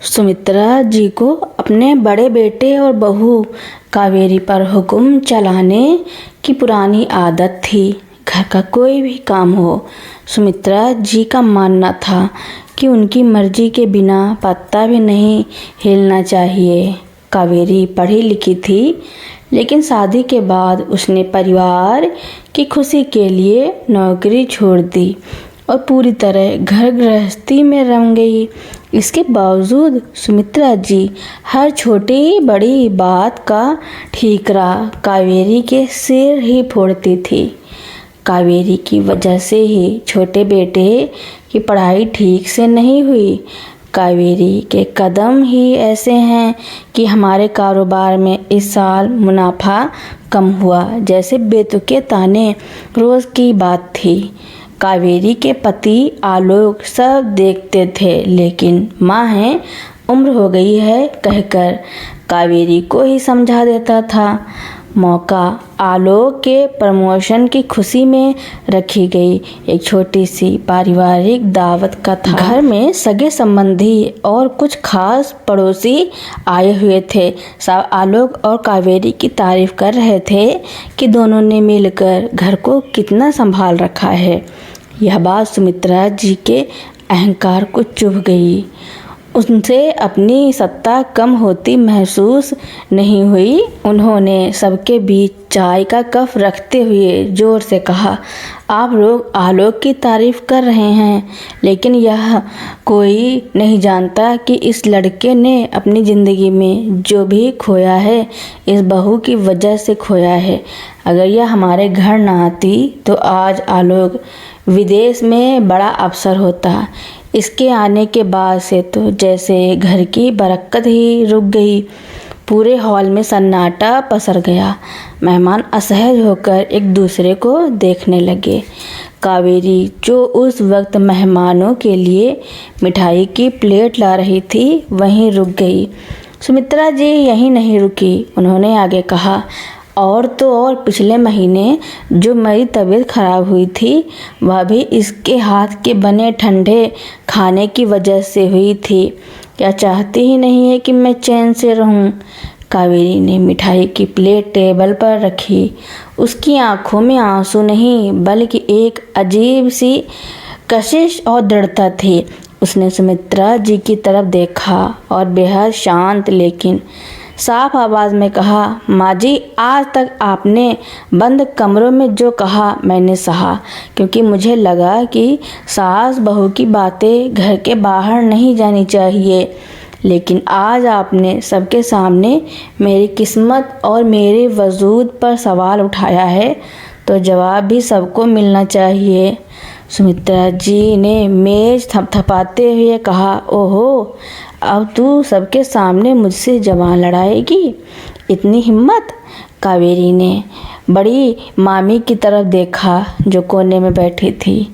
सुमित्रा जी को अपने बड़े बेटे और बहू कावेरी पर हुक्म चलाने की पुरानी आदत थी। घर का कोई भी काम हो, सुमित्रा जी का मानना था कि उनकी मर्जी के बिना पत्ता भी नहीं हिलना चाहिए। कावेरी पढ़ी लिखी थी, लेकिन शादी के बाद उसने परिवार की खुशी के लिए नौकरी छोड़ दी और पूरी तरह घर गृहस्थी में रम गई। इसके बावजूद सुमित्रा जी हर छोटी बड़ी बात का ठीकरा कावेरी के सिर ही फोड़ती थी। कावेरी की वजह से ही छोटे बेटे की पढ़ाई ठीक से नहीं हुई। कावेरी के कदम ही ऐसे हैं कि हमारे कारोबार में इस साल मुनाफा कम हुआ, जैसे बेतुके ताने रोज की बात थी। कावेरी के पति आलोक सब देखते थे, लेकिन माँ है, उम्र हो गई है कहकर कावेरी को ही समझा देता था। मौका आलोक के प्रमोशन की खुशी में रखी गई एक छोटी सी पारिवारिक दावत का था। घर में सगे संबंधी और कुछ खास पड़ोसी आए हुए थे। सब आलोक और कावेरी की तारीफ कर रहे थे कि दोनों ने मिलकर घर को कितना संभाल रखा है। यह बात सुमित्रा जी के अहंकार को चुभ गई। उनसे अपनी सत्ता कम होती महसूस नहीं हुई। उन्होंने सबके बीच चाय का कप रखते हुए जोर से कहा, आप लोग आलोक की तारीफ कर रहे हैं, लेकिन यह कोई नहीं जानता कि इस लड़के ने अपनी ज़िंदगी में जो भी खोया है, इस बहू की वजह से खोया है। अगर यह हमारे घर न आती तो आज आलोक विदेश में बड़ा अफसर होता। इसके आने के बाद से तो जैसे घर की बरकत ही रुक गई। पूरे हॉल में सन्नाटा पसर गया। मेहमान असहज होकर एक दूसरे को देखने लगे। कावेरी जो उस वक्त मेहमानों के लिए मिठाई की प्लेट ला रही थी, वहीं रुक गई। सुमित्रा जी यहीं नहीं रुकी। उन्होंने आगे कहा, और तो और पिछले महीने जो मेरी तबीयत खराब हुई थी, वह भी इसके हाथ के बने ठंडे खाने की वजह से हुई थी। क्या चाहती ही नहीं है कि मैं चैन से रहूं? कावेरी ने मिठाई की प्लेट टेबल पर रखी। उसकी आंखों में आंसू नहीं, बल्कि एक अजीब सी कशिश और दृढ़ता थी। उसने सुमित्रा जी की तरफ देखा और बेहद शांत लेकिन साफ आवाज में कहा, माँ जी, आज तक आपने बंद कमरों में जो कहा मैंने सहा, क्योंकि मुझे लगा कि सास बहू की बातें घर के बाहर नहीं जानी चाहिए। लेकिन आज आपने सबके सामने मेरी किस्मत और मेरे वजूद पर सवाल उठाया है, तो जवाब भी सबको मिलना चाहिए। सुमित्रा जी ने मेज थपथपाते हुए कहा, ओहो, अब तू सबके सामने मुझसे जबान लड़ाएगी? इतनी हिम्मत? कावेरी ने बड़ी मामी की तरफ देखा जो कोने में बैठी थी।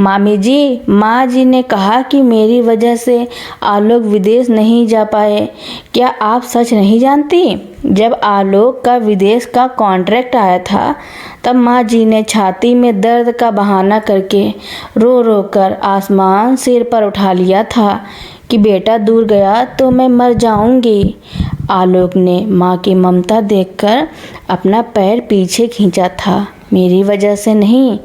मामी जी, माँ जी ने कहा कि मेरी वजह से आलोक विदेश नहीं जा पाए। क्या आप सच नहीं जानती? जब आलोक का विदेश का कॉन्ट्रैक्ट आया था, तब माँ जी ने छाती में दर्द का बहाना करके रो रो कर आसमान सिर पर उठा लिया था कि बेटा दूर गया तो मैं मर जाऊंगी। आलोक ने माँ की ममता देखकर अपना पैर पीछे खींचा था, मेरी वजह से नहीं।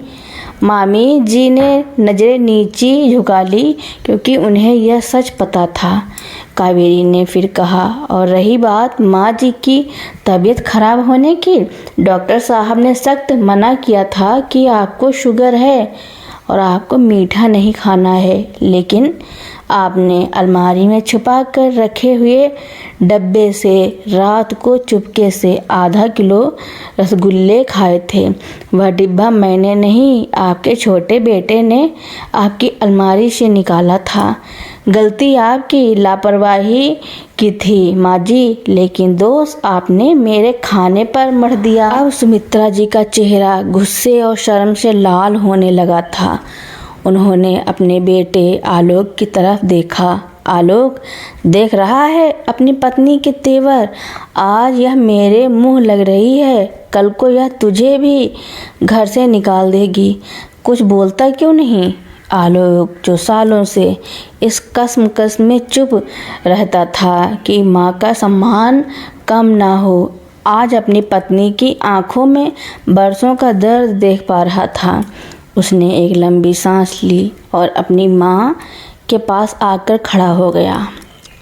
मामी जी ने नज़रें नीची झुका ली, क्योंकि उन्हें यह सच पता था। कावेरी ने फिर कहा, और रही बात माँ जी की तबीयत खराब होने की, डॉक्टर साहब ने सख्त मना किया था कि आपको शुगर है और आपको मीठा नहीं खाना है, लेकिन आपने अलमारी में छुपा कर रखे हुए डब्बे से रात को चुपके से आधा किलो रसगुल्ले खाए थे। वह डिब्बा मैंने नहीं, आपके छोटे बेटे ने आपकी अलमारी से निकाला था। गलती आपकी, लापरवाही की थी माँ जी, लेकिन दोष आपने मेरे खाने पर मढ़ दिया। अब सुमित्रा जी का चेहरा गुस्से और शर्म से लाल होने लगा था। उन्होंने अपने बेटे आलोक की तरफ देखा। आलोक, देख रहा है अपनी पत्नी के तेवर? आज यह मेरे मुंह लग रही है, कल को यह तुझे भी घर से निकाल देगी। कुछ बोलता क्यों नहीं? आलोक जो सालों से इस कसमकस में चुप रहता था कि माँ का सम्मान कम ना हो, आज अपनी पत्नी की आंखों में बरसों का दर्द देख पा रहा था। उसने एक लंबी सांस ली और अपनी माँ के पास आकर खड़ा हो गया।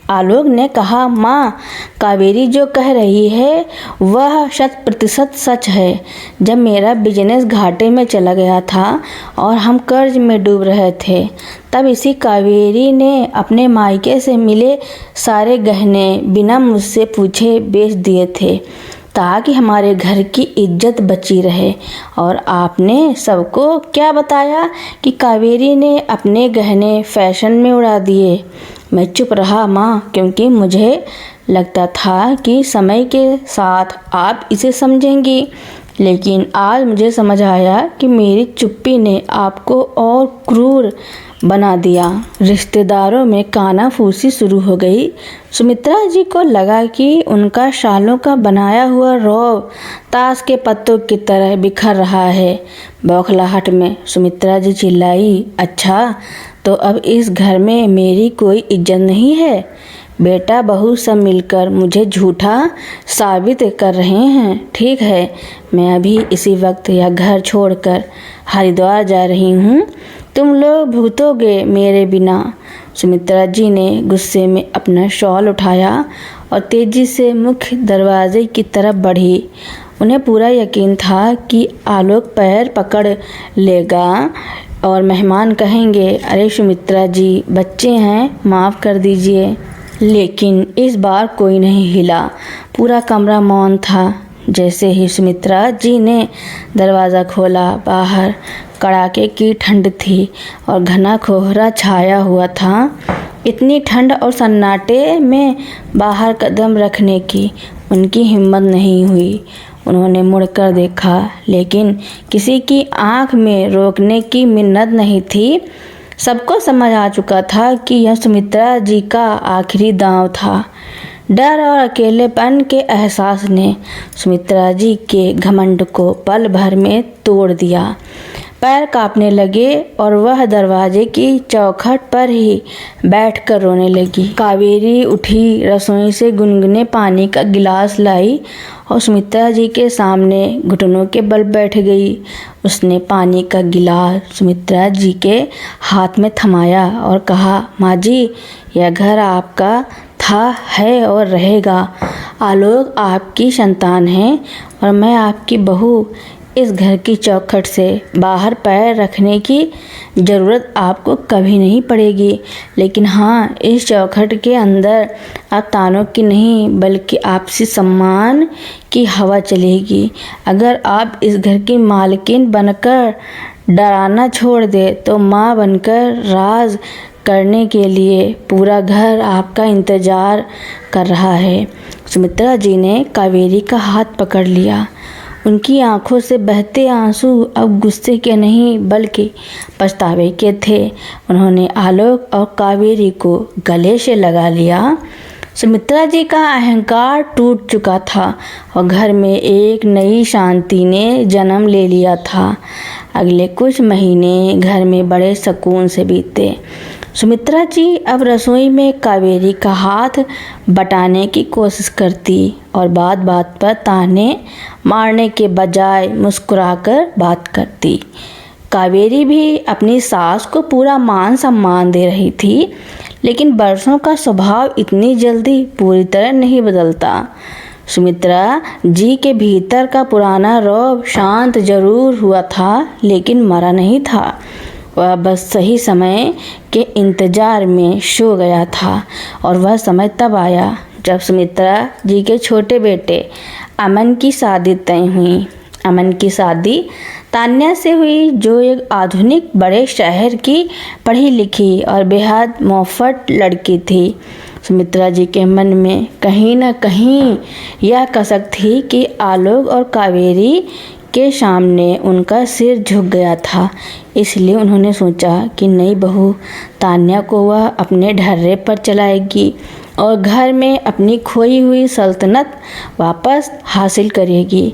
आलोक ने कहा, माँ, कावेरी जो कह रही है वह 100% सच है। जब मेरा बिजनेस घाटे में चला गया था और हम कर्ज में डूब रहे थे, तब इसी कावेरी ने अपने मायके से मिले सारे गहने बिना मुझसे पूछे बेच दिए थे ताकि हमारे घर की इज्जत बची रहे। और आपने सबको क्या बताया कि कावेरी ने अपने गहने फैशन में उड़ा दिए। मैं चुप रहा माँ, क्योंकि मुझे लगता था कि समय के साथ आप इसे समझेंगी, लेकिन आज मुझे समझ आया कि मेरी चुप्पी ने आपको और क्रूर बना दिया। रिश्तेदारों में कानाफूसी शुरू हो गई। सुमित्रा जी को लगा कि उनका सालों का बनाया हुआ रौब ताश के पत्तों की तरह बिखर रहा है। बौखलाहट में सुमित्रा जी चिल्लाई, अच्छा, तो अब इस घर में मेरी कोई इज्जत नहीं है? बेटा बहू सब मिलकर मुझे झूठा साबित कर रहे हैं। ठीक है, मैं अभी इसी वक्त यह घर छोड़कर हरिद्वार जा रही हूँ। तुम लोग भुगतोगे मेरे बिना। सुमित्रा जी ने गुस्से में अपना शॉल उठाया और तेजी से मुख्य दरवाजे की तरफ बढ़ी। उन्हें पूरा यकीन था कि आलोक पैर पकड़ लेगा और मेहमान कहेंगे, अरे सुमित्रा जी, बच्चे हैं, माफ़ कर दीजिए। लेकिन इस बार कोई नहीं हिला। पूरा कमरा मौन था। जैसे ही सुमित्रा जी ने दरवाज़ा खोला, बाहर कड़ाके की ठंड थी और घना कोहरा छाया हुआ था। इतनी ठंड और सन्नाटे में बाहर कदम रखने की उनकी हिम्मत नहीं हुई। उन्होंने मुड़कर देखा, लेकिन किसी की आंख में रोकने की मिन्नत नहीं थी। सबको समझ आ चुका था कि यह सुमित्रा जी का आखिरी दांव था। डर और अकेलेपन के एहसास ने सुमित्रा जी के घमंड को पल भर में तोड़ दिया। पैर कांपने लगे और वह दरवाजे की चौखट पर ही बैठकर रोने लगी। कावेरी उठी, रसोई से गुनगुने पानी का गिलास लाई और सुमित्रा जी के सामने घुटनों के बल बैठ गई। उसने पानी का गिलास सुमित्रा जी के हाथ में थमाया और कहा, माँ जी, यह घर आपका था, है और रहेगा। आलोक आपकी संतान है और मैं आपकी बहू। इस घर की चौखट से बाहर पैर रखने की ज़रूरत आपको कभी नहीं पड़ेगी। लेकिन हाँ, इस चौखट के अंदर आप तानों की नहीं बल्कि आपसी सम्मान की हवा चलेगी। अगर आप इस घर की मालकिन बनकर डराना छोड़ दे तो माँ बनकर राज करने के लिए पूरा घर आपका इंतज़ार कर रहा है। सुमित्रा जी ने कावेरी का हाथ पकड़ लिया। उनकी आंखों से बहते आंसू अब गुस्से के नहीं बल्कि पछतावे के थे। उन्होंने आलोक और कावेरी को गले से लगा लिया। सुमित्रा जी का अहंकार टूट चुका था और घर में एक नई शांति ने जन्म ले लिया था। अगले कुछ महीने घर में बड़े सुकून से बीते। सुमित्रा जी अब रसोई में कावेरी का हाथ बटाने की कोशिश करती और बात बात पर ताने मारने के बजाय मुस्कुराकर बात करती। कावेरी भी अपनी सास को पूरा मान सम्मान दे रही थी, लेकिन बरसों का स्वभाव इतनी जल्दी पूरी तरह नहीं बदलता। सुमित्रा जी के भीतर का पुराना रौब शांत जरूर हुआ था, लेकिन मरा नहीं था। वह बस सही समय के इंतजार में सो गया था और वह समय तब आया जब सुमित्रा जी के छोटे बेटे अमन की शादी तय हुई। अमन की शादी तान्या से हुई, जो एक आधुनिक बड़े शहर की पढ़ी लिखी और बेहद मुफ्फट लड़की थी। सुमित्रा जी के मन में कहीं न कहीं यह कसक थी कि आलोक और कावेरी के सामने उनका सिर झुक गया था। इसलिए उन्होंने सोचा कि नई बहू तान्या को वह अपने ढर्रे पर चलाएगी और घर में अपनी खोई हुई सल्तनत वापस हासिल करेगी।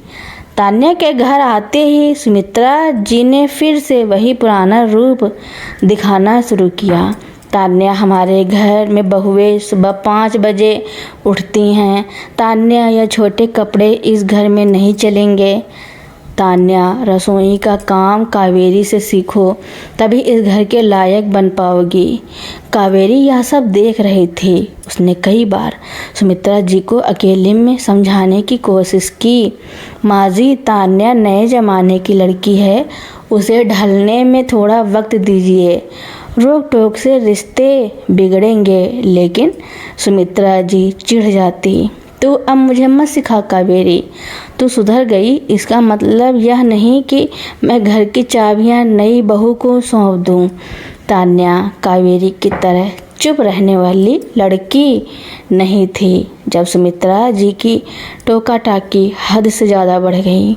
तान्या के घर आते ही सुमित्रा जी ने फिर से वही पुराना रूप दिखाना शुरू किया। तान्या, हमारे घर में बहुएं सुबह 5 बजे उठती हैं। तान्या, यह छोटे कपड़े इस घर में नहीं चलेंगे। तान्या, रसोई का काम कावेरी से सीखो, तभी इस घर के लायक बन पाओगी। कावेरी यह सब देख रही थी। उसने कई बार सुमित्रा जी को अकेले में समझाने की कोशिश की। माँ जी, तान्या नए जमाने की लड़की है, उसे ढलने में थोड़ा वक्त दीजिए। रोक टोक से रिश्ते बिगड़ेंगे। लेकिन सुमित्रा जी चिढ़ जाती। तू अब मुझे मत सिखा कावेरी, तू सुधर गई इसका मतलब यह नहीं कि मैं घर की चाबियां नई बहू को सौंप दूं। तान्या कावेरी की तरह चुप रहने वाली लड़की नहीं थी। जब सुमित्रा जी की टोका टाकी हद से ज़्यादा बढ़ गई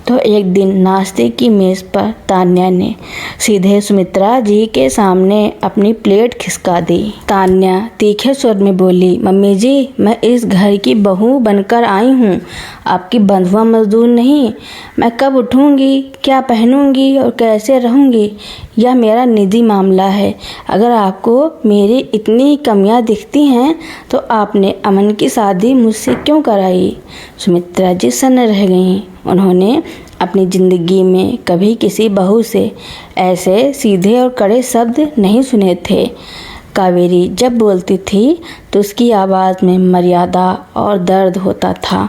तो एक दिन नाश्ते की मेज़ पर तान्या ने सीधे सुमित्रा जी के सामने अपनी प्लेट खिसका दी। तान्या तीखे स्वर में बोली, मम्मी जी, मैं इस घर की बहू बनकर आई हूँ, आपकी बंधुआ मजदूर नहीं। मैं कब उठूँगी, क्या पहनूँगी और कैसे रहूँगी, यह मेरा निजी मामला है। अगर आपको मेरी इतनी कमियाँ दिखती हैं तो आपने अमन की शादी मुझसे क्यों कराई। सुमित्रा जी सन्न रह गईं। उन्होंने अपनी ज़िंदगी में कभी किसी बहू से ऐसे सीधे और कड़े शब्द नहीं सुने थे। कावेरी जब बोलती थी तो उसकी आवाज़ में मर्यादा और दर्द होता था,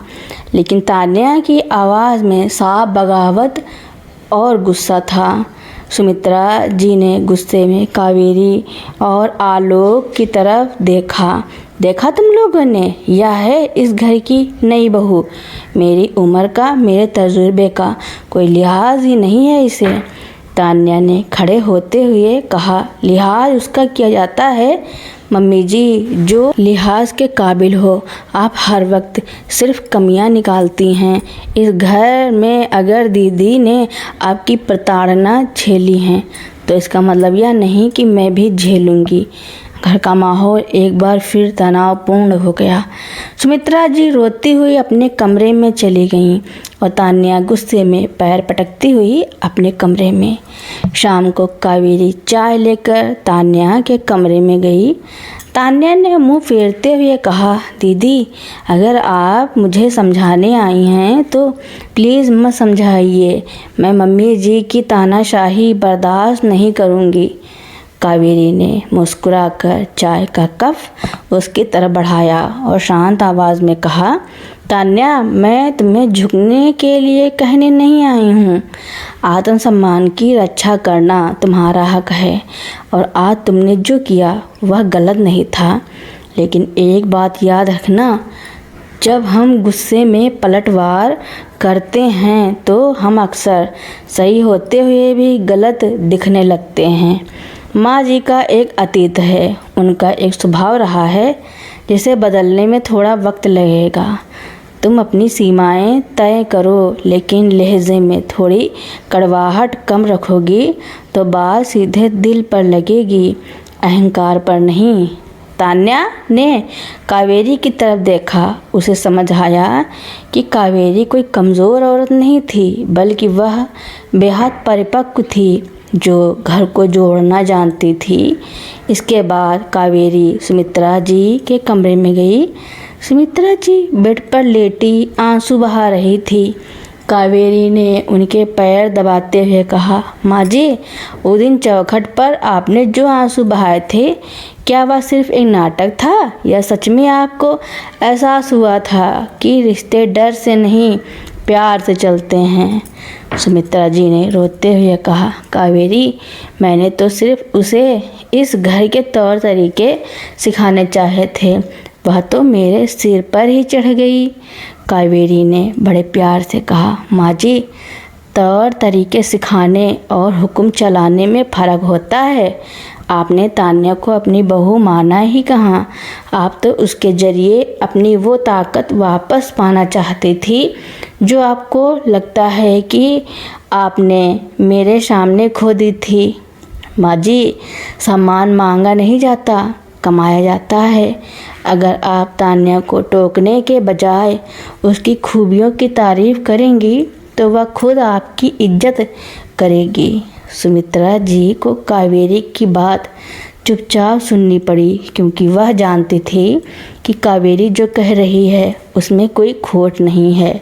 लेकिन तान्या की आवाज़ में साफ बगावत और गुस्सा था। सुमित्रा जी ने गुस्से में कावेरी और आलोक की तरफ देखा। देखा तुम लोगों ने, यह है इस घर की नई बहू। मेरी उम्र का, मेरे तजुर्बे का कोई लिहाज ही नहीं है इसे। तान्या ने खड़े होते हुए कहा, लिहाज उसका किया जाता है मम्मी जी, जो लिहाज के काबिल हो। आप हर वक्त सिर्फ कमियां निकालती हैं। इस घर में अगर दीदी ने आपकी प्रताड़ना झेली है तो इसका मतलब यह नहीं कि मैं भी झेलूंगी। घर का माहौल एक बार फिर तनावपूर्ण हो गया। सुमित्रा जी रोती हुई अपने कमरे में चली गईं और तान्या गुस्से में पैर पटकती हुई अपने कमरे में। शाम को कावेरी चाय लेकर तान्या के कमरे में गई। तान्या ने मुंह फेरते हुए कहा, दीदी, अगर आप मुझे समझाने आई हैं तो प्लीज़ मत समझाइए। मैं मम्मी जी की तानाशाही बर्दाश्त नहीं करूँगी। कावेरी ने मुस्कुराकर चाय का कप उसकी तरफ बढ़ाया और शांत आवाज़ में कहा, तान्या, मैं तुम्हें झुकने के लिए कहने नहीं आई हूँ। आत्मसम्मान की रक्षा करना तुम्हारा हक है और आज तुमने जो किया वह गलत नहीं था। लेकिन एक बात याद रखना, जब हम गुस्से में पलटवार करते हैं तो हम अक्सर सही होते हुए भी गलत दिखने लगते हैं। माँ जी का एक अतीत है, उनका एक स्वभाव रहा है जिसे बदलने में थोड़ा वक्त लगेगा। तुम अपनी सीमाएं तय करो, लेकिन लहजे में थोड़ी कड़वाहट कम रखोगी तो बात सीधे दिल पर लगेगी, अहंकार पर नहीं। तान्या ने कावेरी की तरफ देखा। उसे समझ आया कि कावेरी कोई कमज़ोर औरत नहीं थी, बल्कि वह बेहद परिपक्व थी जो घर को जोड़ना जानती थी। इसके बाद कावेरी सुमित्रा जी के कमरे में गई। सुमित्रा जी बेड पर लेटी आंसू बहा रही थी। कावेरी ने उनके पैर दबाते हुए कहा, माँ जी, उस दिन चौखट पर आपने जो आंसू बहाए थे, क्या वह सिर्फ एक नाटक था या सच में आपको एहसास हुआ था कि रिश्ते डर से नहीं प्यार से चलते हैं। सुमित्रा जी ने रोते हुए कहा, कावेरी, मैंने तो सिर्फ उसे इस घर के तौर तरीके सिखाने चाहे थे, वह तो मेरे सिर पर ही चढ़ गई। कावेरी ने बड़े प्यार से कहा, माँ जी, तौर तरीके सिखाने और हुक्म चलाने में फ़र्क होता है। आपने तान्या को अपनी बहू माना ही कहाँ, आप तो उसके ज़रिए अपनी वो ताकत वापस पाना चाहती थी जो आपको लगता है कि आपने मेरे सामने खो दी थी। माँ जी, सम्मान मांगा नहीं जाता, कमाया जाता है। अगर आप तान्या को टोकने के बजाय उसकी खूबियों की तारीफ़ करेंगी तो वह खुद आपकी इज्जत करेगी। सुमित्रा जी को कावेरी की बात चुपचाप सुननी पड़ी, क्योंकि वह जानती थी कि कावेरी जो कह रही है उसमें कोई खोट नहीं है।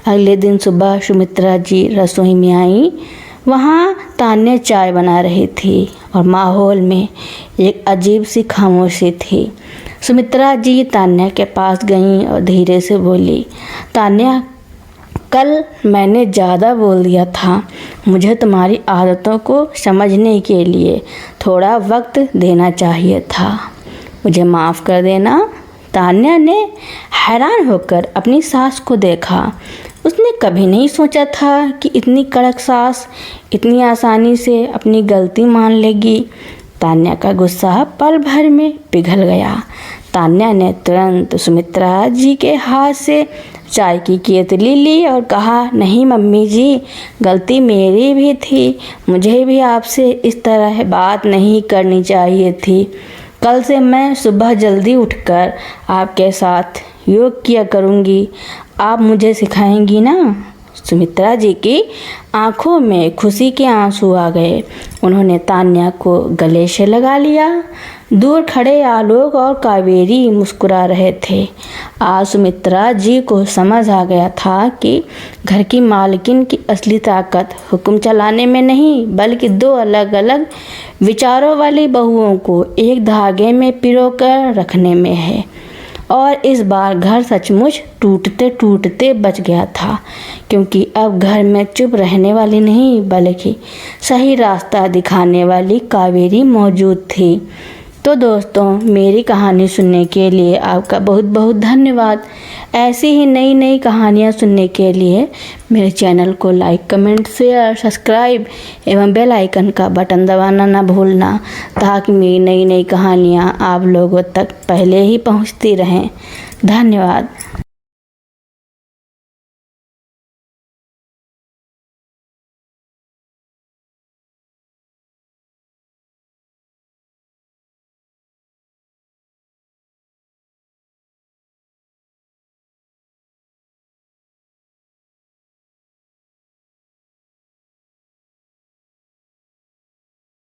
अगले दिन सुबह सुमित्रा जी रसोई में आई। वहाँ तान्या चाय बना रही थी और माहौल में एक अजीब सी खामोशी थी। सुमित्रा जी तान्या के पास गईं और धीरे से बोली, तान्या, कल मैंने ज़्यादा बोल दिया था। मुझे तुम्हारी आदतों को समझने के लिए थोड़ा वक्त देना चाहिए था। मुझे माफ़ कर देना। तान्या ने हैरान होकर अपनी सास को देखा। उसने कभी नहीं सोचा था कि इतनी कड़क सास इतनी आसानी से अपनी गलती मान लेगी। तान्या का गुस्सा पल भर में पिघल गया। तान्या ने तुरंत सुमित्रा जी के हाथ से चाय की केतली ली और कहा, नहीं मम्मी जी, गलती मेरी भी थी। मुझे भी आपसे इस तरह बात नहीं करनी चाहिए थी। कल से मैं सुबह जल्दी उठकर आपके साथ योग किया करूँगी। आप मुझे सिखाएंगी ना? सुमित्रा जी की आंखों में खुशी के आंसू आ गए। उन्होंने तान्या को गले से लगा लिया। दूर खड़े आलोक और कावेरी मुस्कुरा रहे थे। आज सुमित्रा जी को समझ आ गया था कि घर की मालकिन की असली ताकत हुक्म चलाने में नहीं, बल्कि दो अलग अलग विचारों वाली बहुओं को एक धागे में पिरोकर रखने में है। और इस बार घर सचमुच टूटते टूटते बच गया था, क्योंकि अब घर में चुप रहने वाली नहीं, बल्कि सही रास्ता दिखाने वाली कावेरी मौजूद थी। तो दोस्तों, मेरी कहानी सुनने के लिए आपका बहुत बहुत धन्यवाद। ऐसी ही नई नई कहानियाँ सुनने के लिए मेरे चैनल को लाइक, कमेंट, शेयर, सब्सक्राइब एवं बेल आइकन का बटन दबाना ना भूलना, ताकि मेरी नई नई कहानियाँ आप लोगों तक पहले ही पहुँचती रहें। धन्यवाद।